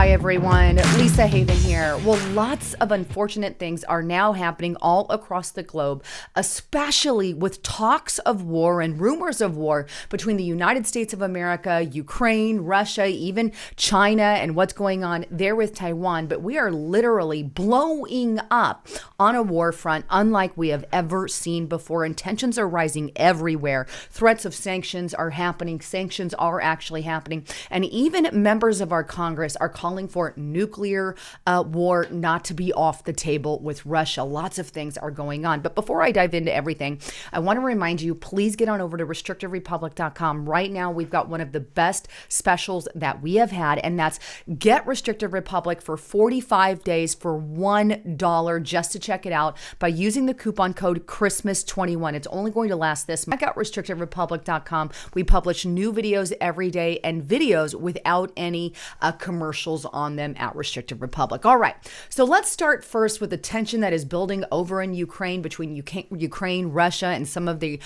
Hi, everyone. Lisa Haven here. Well, lots of unfortunate things are now happening all across the globe, especially with talks of war and rumors of war between the United States of America, Ukraine, Russia, even China, and what's going on there with Taiwan. But we are literally blowing up on a war front unlike we have ever seen before. And tensions are rising everywhere. Threats of sanctions are happening. Sanctions are actually happening. And even members of our Congress are calling for nuclear war not to be off the table with Russia. Lots of things are going on. But before I dive into everything, I want to remind you, please get on over to restrictiverepublic.com. Right now, we've got one of the best specials that we have had, and that's Get Restrictive Republic for 45 days for $1 just to check it out by using the coupon code Christmas21. It's only going to last this month. Check out restrictiverepublic.com. We publish new videos every day and videos without any commercials on them at Restrictive Republic. All right, so let's start first with the tension that is building over in Ukraine between Ukraine, Russia, and some of the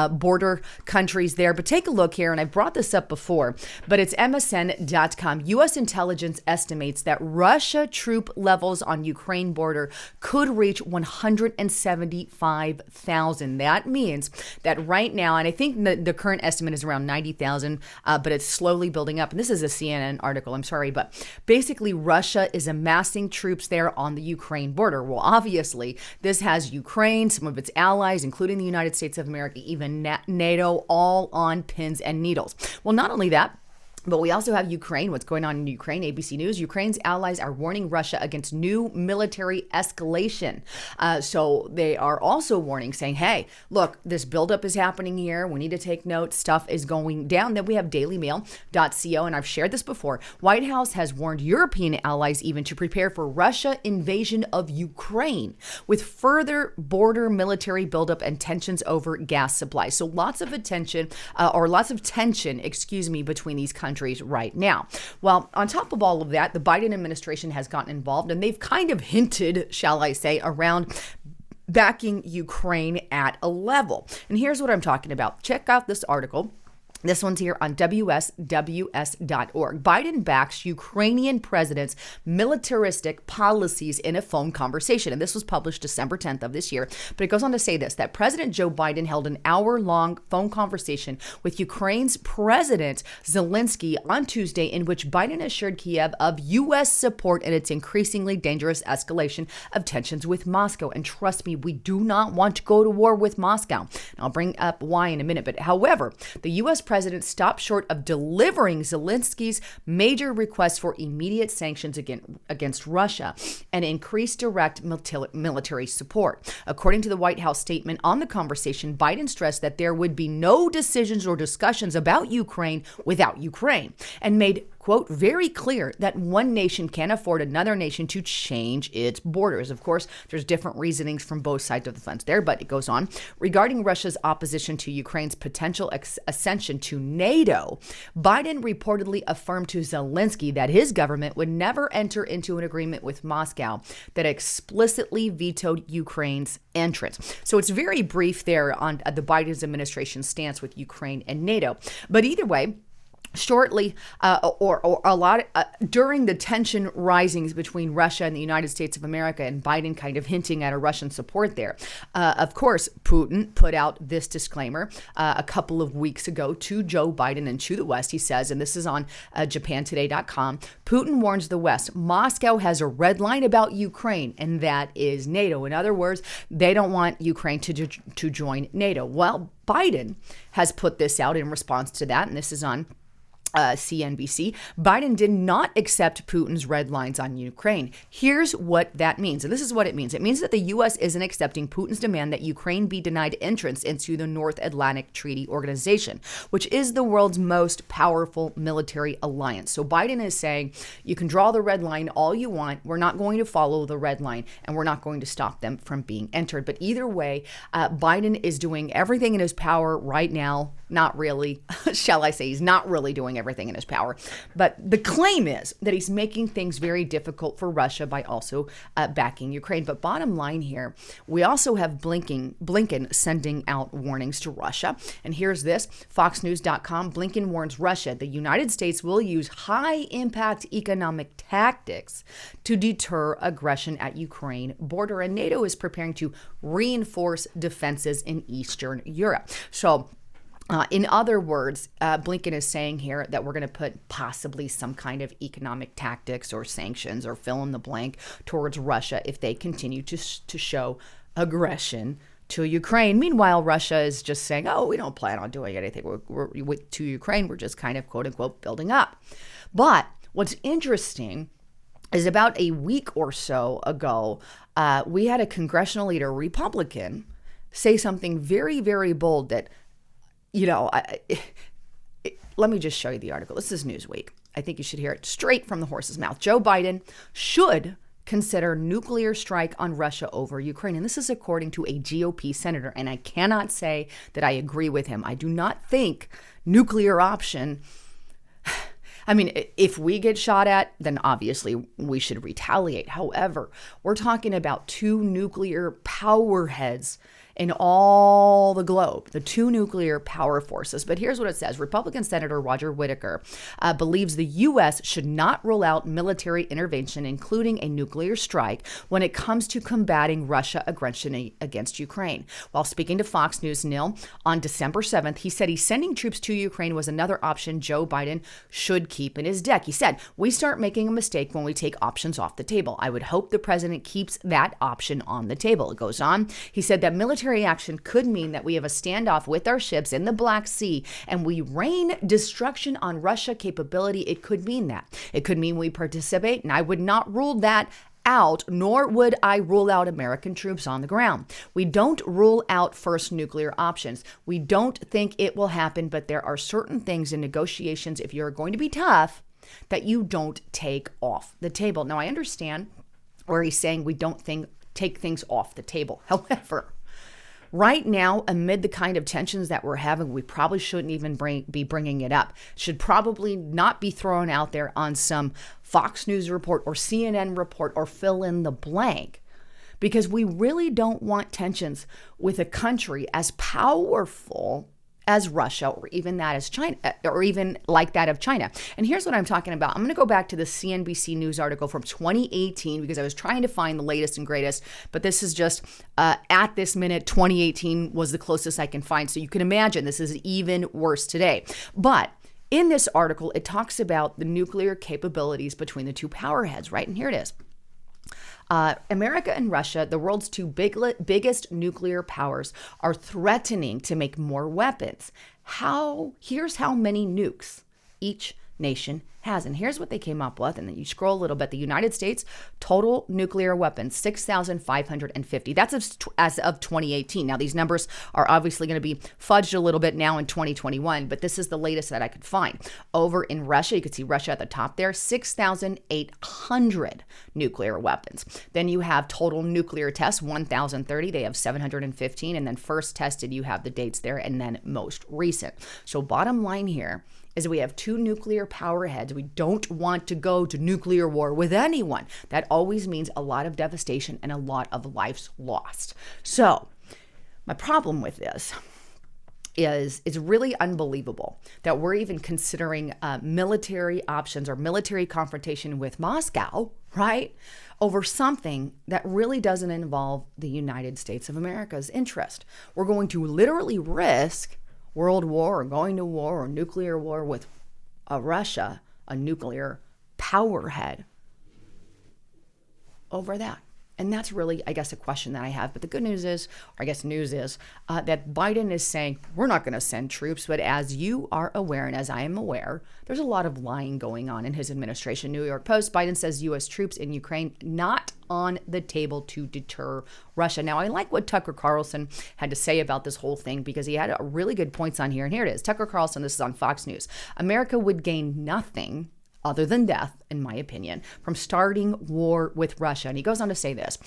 border countries there. But take a look here, and I've brought this up before, but it's MSN.com. U.S. intelligence estimates that Russia troop levels on Ukraine border could reach 175,000. That means that right now, and I think the current estimate is around 90,000, but it's slowly building up. And this is a CNN article, I'm sorry, but basically Russia is amassing troops there on the Ukraine border. Well, obviously, this has Ukraine, some of its allies, including the United States of America, even NATO, all on pins and needles. Well, not only that, but we also have Ukraine. What's going on in Ukraine? ABC News. Ukraine's allies are warning Russia against new military escalation. So they are also warning, saying, hey, look, this buildup is happening here. We need to take note. Stuff is going down. Then we have dailymail.co, and I've shared this before. White House has warned European allies even to prepare for Russia invasion of Ukraine with further border military buildup and tensions over gas supply. So lots of tension between these countries right now. Well, on top of all of that, the Biden administration has gotten involved, and they've kind of hinted, shall I say, around backing Ukraine at a level. And here's what I'm talking about. Check out this article. This one's here on WSWS.org. Biden backs Ukrainian president's militaristic policies in a phone conversation. And this was published December 10th of this year. But it goes on to say this, that President Joe Biden held an hour-long phone conversation with Ukraine's President Zelensky on Tuesday, in which Biden assured Kiev of U.S. support in its increasingly dangerous escalation of tensions with Moscow. And trust me, we do not want to go to war with Moscow. And I'll bring up why in a minute. But however, the U.S. president stopped short of delivering Zelensky's major request for immediate sanctions against Russia and increased direct military support. According to the White House statement on the conversation, Biden stressed that there would be no decisions or discussions about Ukraine without Ukraine, and made, quote, very clear that one nation can't afford another nation to change its borders. Of course, there's different reasonings from both sides of the fence there, but it goes on. Regarding Russia's opposition to Ukraine's potential ascension to NATO, Biden reportedly affirmed to Zelensky that his government would never enter into an agreement with Moscow that explicitly vetoed Ukraine's entrance. So it's very brief there on the Biden's administration's stance with Ukraine and NATO. But either way, shortly or a lot during the tension risings between Russia and the United States of America, and Biden kind of hinting at a Russian support there. Of course, Putin put out this disclaimer a couple of weeks ago to Joe Biden and to the West. He says, and this is on JapanToday.com, Putin warns the West, Moscow has a red line about Ukraine, and that is NATO. In other words, they don't want Ukraine to join NATO. Well, Biden has put this out in response to that, and this is on CNBC. Biden did not accept Putin's red lines on Ukraine. Here's what that means. And this is what it means. It means that the U.S. isn't accepting Putin's demand that Ukraine be denied entrance into the North Atlantic Treaty Organization, which is the world's most powerful military alliance. So Biden is saying, you can draw the red line all you want. We're not going to follow the red line, and we're not going to stop them from being entered. But either way, Biden is doing everything in his power right now. Not really, shall I say, he's not really doing everything in his power. But the claim is that he's making things very difficult for Russia by also backing Ukraine. But bottom line here, we also have Blinken sending out warnings to Russia. And here's this, FoxNews.com, Blinken warns Russia the United States will use high-impact economic tactics to deter aggression at Ukraine border. And NATO is preparing to reinforce defenses in Eastern Europe. So in other words, Blinken is saying here that we're going to put possibly some kind of economic tactics or sanctions or fill in the blank towards Russia if they continue to show aggression to Ukraine. Meanwhile, Russia is just saying, oh, we don't plan on doing anything to Ukraine. We're just kind of, quote unquote, building up. But what's interesting is about a week or so ago, we had a congressional leader, Republican, say something very, very bold that, let me just show you the article. This is Newsweek. I think you should hear it straight from the horse's mouth. Joe Biden should consider nuclear strike on Russia over Ukraine. And this is according to a GOP senator. And I cannot say that I agree with him. I do not think nuclear option. I mean, if we get shot at, then obviously we should retaliate. However, we're talking about two nuclear power heads in all the globe, the two nuclear power forces. But here's what it says. Republican Senator Roger Whittaker believes the U.S. should not rule out military intervention, including a nuclear strike, when it comes to combating Russia aggression against Ukraine. While speaking to Fox News Nil on December 7th, he said he's sending troops to Ukraine was another option Joe Biden should keep in his deck. He said, we start making a mistake when we take options off the table. I would hope the president keeps that option on the table. It goes on. He said that military action could mean that we have a standoff with our ships in the Black Sea and we rain destruction on Russia capability. It could mean that. It could mean we participate, and I would not rule that out, nor would I rule out American troops on the ground. We don't rule out first nuclear options. We don't think it will happen, but there are certain things in negotiations, if you're going to be tough, that you don't take off the table. Now, I understand where he's saying we don't take things off the table. However, right now, amid the kind of tensions that we're having, we probably shouldn't even be bringing it up. Should probably not be thrown out there on some Fox News report or CNN report or fill in the blank, because we really don't want tensions with a country as powerful as Russia, or even that as China, or even like that of China. And here's what I'm talking about. I'm going to go back to the CNBC News article from 2018 because I was trying to find the latest and greatest, but this is just at this minute, 2018 was the closest I can find. So you can imagine this is even worse today. But in this article, it talks about the nuclear capabilities between the two power heads, right? And here it is. America and Russia, the world's two biggest nuclear powers, are threatening to make more weapons. Here's how many nukes each nation has. And here's what they came up with. And then you scroll a little bit. The United States, total nuclear weapons, 6,550. That's as of 2018. Now, these numbers are obviously going to be fudged a little bit now in 2021, but this is the latest that I could find. Over in Russia, you could see Russia at the top there, 6,800 nuclear weapons. Then you have total nuclear tests, 1,030. They have 715. And then first tested, you have the dates there, and then most recent. So bottom line here is we have two nuclear power heads. We don't want to go to nuclear war with anyone. That always means a lot of devastation and a lot of lives lost. So my problem with this is it's really unbelievable that we're even considering military options or military confrontation with Moscow, right, over something that really doesn't involve the United States of America's interest. We're going to literally risk world war or going to war or nuclear war with Russia, a nuclear power head, over that. And that's really, I guess, a question that I have. But the good news is, or I guess news is, that Biden is saying, we're not going to send troops. But as you are aware, and as I am aware, there's a lot of lying going on in his administration. New York Post, Biden says U.S. troops in Ukraine not on the table to deter Russia. Now, I like what Tucker Carlson had to say about this whole thing because he had really good points on here. And here it is. Tucker Carlson, this is on Fox News. America would gain nothing other than death, in my opinion, from starting war with Russia. And he goes on to say this,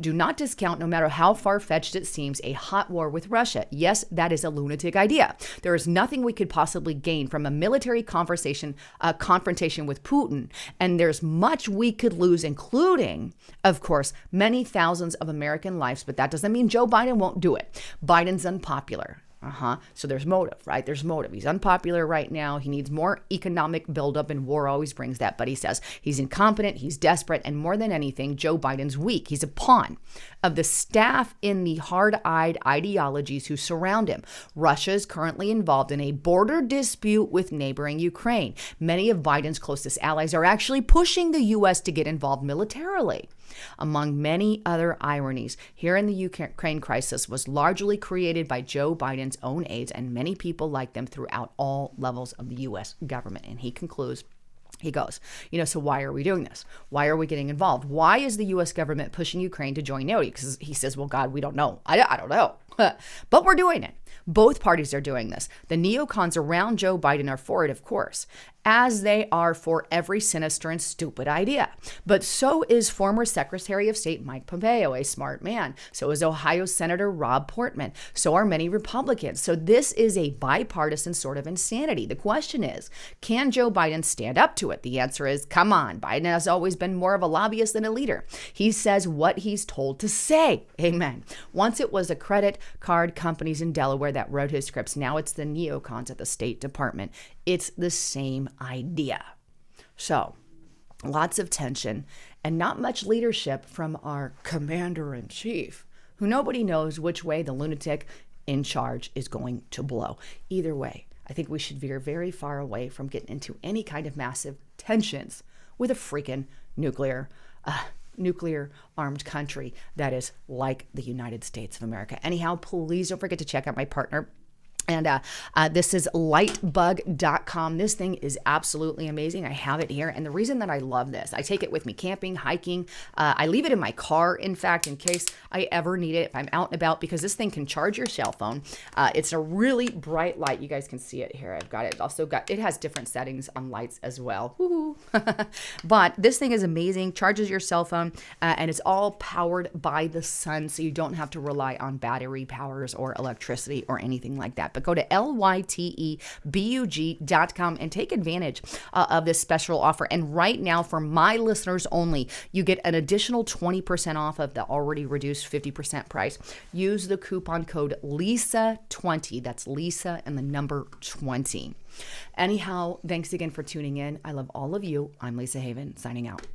do not discount, no matter how far-fetched it seems, a hot war with Russia. Yes, that is a lunatic idea. There is nothing we could possibly gain from a military confrontation with Putin, and there's much we could lose, including, of course, many thousands of American lives, but that doesn't mean Joe Biden won't do it. Biden's unpopular. So there's motive, right? There's motive. He's unpopular right now. He needs more economic buildup, and war always brings that. But he says he's incompetent, he's desperate, and more than anything, Joe Biden's weak. He's a pawn of the staff in the hard-eyed ideologies who surround him. Russia is currently involved in a border dispute with neighboring Ukraine. Many of Biden's closest allies are actually pushing the U.S. to get involved militarily. Among many other ironies, here in the Ukraine crisis was largely created by Joe Biden's own aides and many people like them throughout all levels of the U.S. government. And he concludes, he goes, so why are we doing this? Why are we getting involved? Why is the U.S. government pushing Ukraine to join NATO? Because he says, well, God, we don't know. I don't know. But we're doing it. Both parties are doing this. The neocons around Joe Biden are for it, of course, as they are for every sinister and stupid idea. But so is former Secretary of State Mike Pompeo, a smart man. So is Ohio Senator Rob Portman. So are many Republicans. So this is a bipartisan sort of insanity. The question is, can Joe Biden stand up to it? The answer is, come on. Biden has always been more of a lobbyist than a leader. He says what he's told to say. Amen. Once it was a credit card companies in Delaware that wrote his scripts. Now it's the neocons at the State Department. It's the same idea. So, lots of tension and not much leadership from our commander-in-chief, who nobody knows which way the lunatic in charge is going to blow. Either way, I think we should veer very far away from getting into any kind of massive tensions with a freaking nuclear armed country that is like the United States of America. Anyhow, please don't forget to check out my partner. And this is lightbug.com. This thing is absolutely amazing. I have it here. And the reason that I love this, I take it with me camping, hiking. I leave it in my car, in fact, in case I ever need it if I'm out and about, because this thing can charge your cell phone. It's a really bright light. You guys can see it here. I've got it. It has different settings on lights as well. Woo-hoo. But this thing is amazing. Charges your cell phone, and it's all powered by the sun, so you don't have to rely on battery powers or electricity or anything like that. But go to lytebug.com and take advantage of this special offer. And right now, for my listeners only, you get an additional 20% off of the already reduced 50% price. Use the coupon code LISA20. That's Lisa and the number 20. Anyhow, thanks again for tuning in. I love all of you. I'm Lisa Haven, signing out.